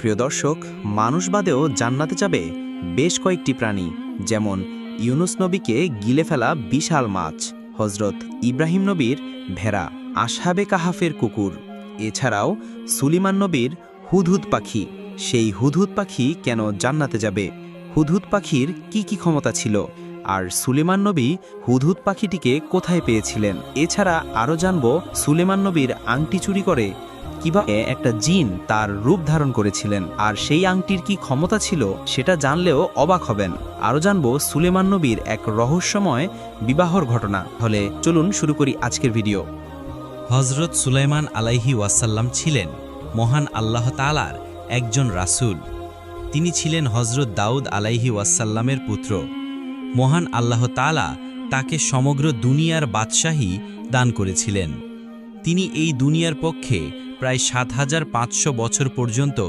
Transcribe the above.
প্রিয় দর্শক, মানুষ বাদেও জান্নাতে যাবে বেশ কয়েকটি প্রাণী, যেমন ইউনুস নবীকে গিলে ফেলা বিশাল মাছ, হজরত ইব্রাহিম নবীর ভেড়া, আসহাবে কাহাফের কুকুর, এছাড়াও সুলিমান নবীর হুদহুদ পাখি। সেই হুদহুদ পাখি কেন জান্নাতে যাবে? হুদহুদ পাখির কি কি ক্ষমতা ছিল? আর সুলেমান নবী হুদহুদ পাখিটিকে কোথায় পেয়েছিলেন? এছাড়া আরও জানব সুলেমান নবীর আংটি চুরি করে কিভাবে একটা জিন তার রূপ ধারণ করেছিলেন, আর সেই আংটির কি ক্ষমতা ছিল সেটা জানলেও অবাক হবেন। আরও জানব সুলেমান নবীর এক রহস্যময় বিবাহর ঘটনা। হলে চলুন শুরু করি আজকের ভিডিও। হজরত সুলাইমান আলাইহি ওয়াসাল্লাম ছিলেন মহান আল্লাহ তাআলার একজন রাসূল। তিনি ছিলেন হজরত দাউদ আলাইহি ওয়াসাল্লামের পুত্র। মহান আল্লাহ তাআলা তাকে সমগ্র দুনিয়ার বাদশাহী দান করেছিলেন। তিনি এই দুনিয়ার পক্ষে প্রায় ৭৫০০ বছর পর্যন্ত